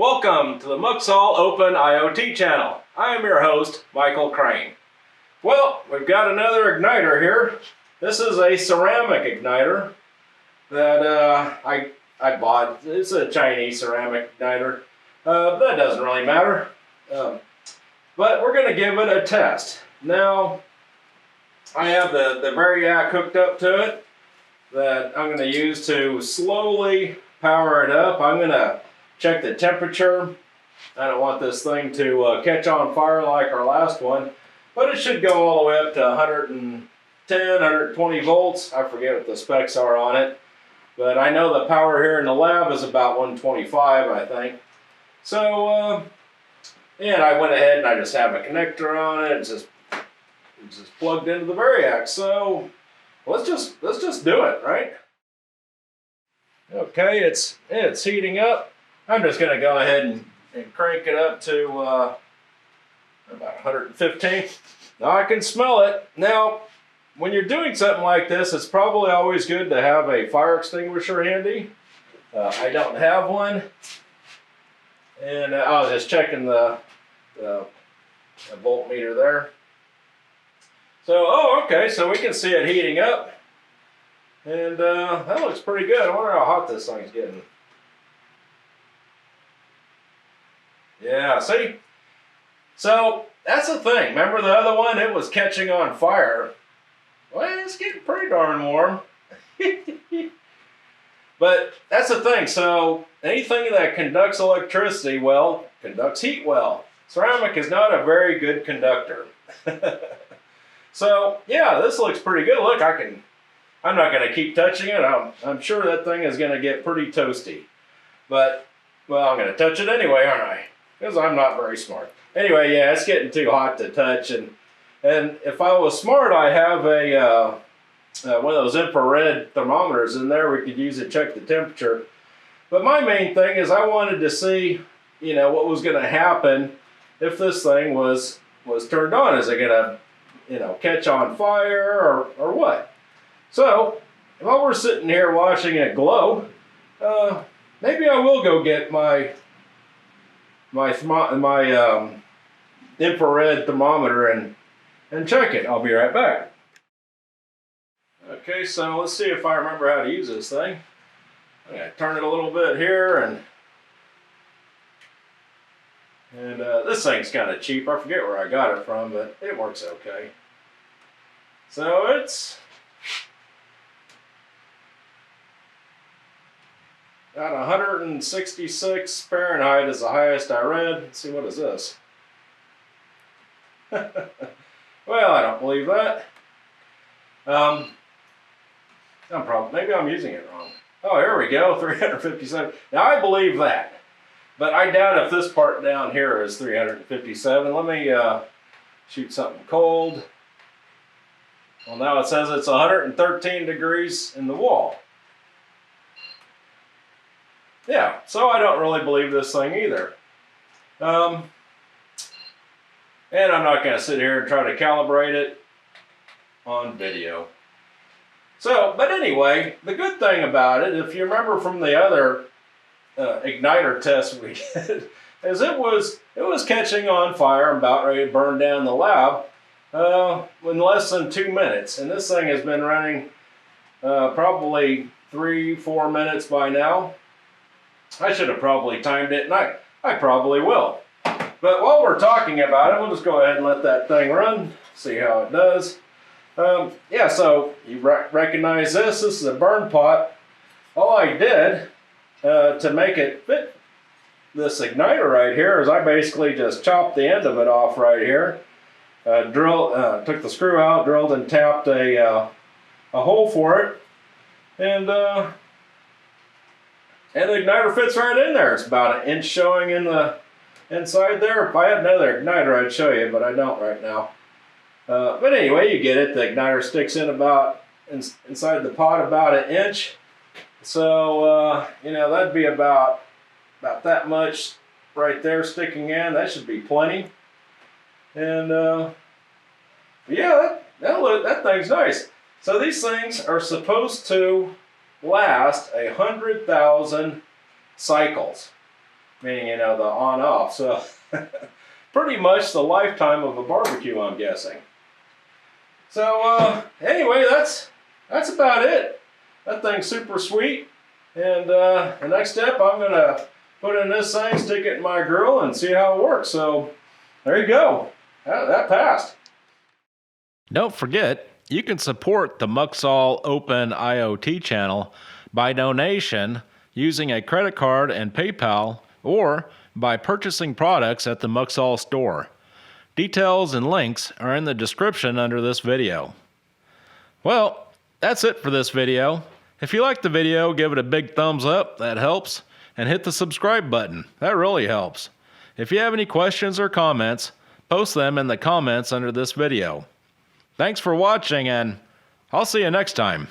Welcome to the Muxall Open IoT channel. I am your host, Michael Crane. Well, we've got another igniter here. This is a ceramic igniter that I bought. It's a Chinese ceramic igniter. That doesn't really matter. But we're going to give it a test. Now, I have the Variac hooked up to it that I'm going to use to slowly power it up. I'm going to check the temperature. I don't want this thing to catch on fire like our last one, but it should go all the way up to 110, 120 volts. I forget what the specs are on it, but I know the power here in the lab is about 125, I think. So, and I went ahead and I just have a connector on it. It's just plugged into the Variac. So let's just do it, right? Okay, it's heating up. I'm just going to go ahead and crank it up to about 115. Now I can smell it. Now, when you're doing something like this, it's probably always good to have a fire extinguisher handy. I don't have one. And I was just checking the voltmeter there. So, okay, so we can see it heating up. And that looks pretty good. I wonder how hot this thing's getting. Yeah, see? So, that's the thing. Remember the other one? It was catching on fire. Well, it's getting pretty darn warm. But that's the thing. So, anything that conducts electricity, well, conducts heat well. Ceramic is not a very good conductor. So, yeah, this looks pretty good. Look, I'm not going to keep touching it. I'm sure that thing is going to get pretty toasty. But, well, I'm going to touch it anyway, aren't I? Because I'm not very smart. Anyway, yeah, it's getting too hot to touch. And if I was smart, I have one of those infrared thermometers in there we could use to check the temperature. But my main thing is I wanted to see, what was going to happen if this thing was turned on. Is it going to, catch on fire or what? So, while we're sitting here watching it glow, maybe I will go get my infrared thermometer and check it. I'll be right back. Okay, so let's see if I remember how to use this thing. I'm going to turn it a little bit here, and this thing's kind of cheap. I forget where I got it from, but it works okay. So it's got 166 Fahrenheit is the highest I read. Let's see, what is this? Well, I don't believe that. Maybe I'm using it wrong. Oh, here we go, 357. Now I believe that, but I doubt if this part down here is 357. Let me shoot something cold. Well, now it says it's 113 degrees in the wall. Yeah, so I don't really believe this thing either. And I'm not going to sit here and try to calibrate it on video. So, but anyway, the good thing about it, if you remember from the other igniter test we did, is it was catching on fire and about ready to burn down the lab in less than 2 minutes. And this thing has been running probably 3-4 minutes by now. I should have probably timed it, and I probably will. But while we're talking about it, we'll just go ahead and let that thing run, see how it does. Yeah, so you recognize this. This is a burn pot. All I did to make it fit this igniter right here is I basically just chopped the end of it off right here. Took the screw out, drilled and tapped a hole for it, and the igniter fits right in there. It's about 1 inch showing in the inside there. If I had another igniter, I'd show you, but I don't right now. But anyway, you get it. The igniter sticks in about inside the pot about 1 inch. So that'd be about that much right there sticking in. That should be plenty. And yeah, that thing's nice. So these things are supposed to last 100,000 cycles. meaning, you know, the on-off. So pretty much the lifetime of a barbecue, I'm guessing. So anyway, that's about it. That thing's super sweet. And the next step, I'm gonna put in this thing, stick it in my grill, and see how it works. So there you go. That passed. Don't forget, you can support the Muxall Open IoT channel by donation using a credit card and PayPal, or by purchasing products at the Muxall store. Details and links are in the description under this video. Well, that's it for this video. If you liked the video, give it a big thumbs up, that helps, and hit the subscribe button, that really helps. If you have any questions or comments, post them in the comments under this video. Thanks for watching, and I'll see you next time.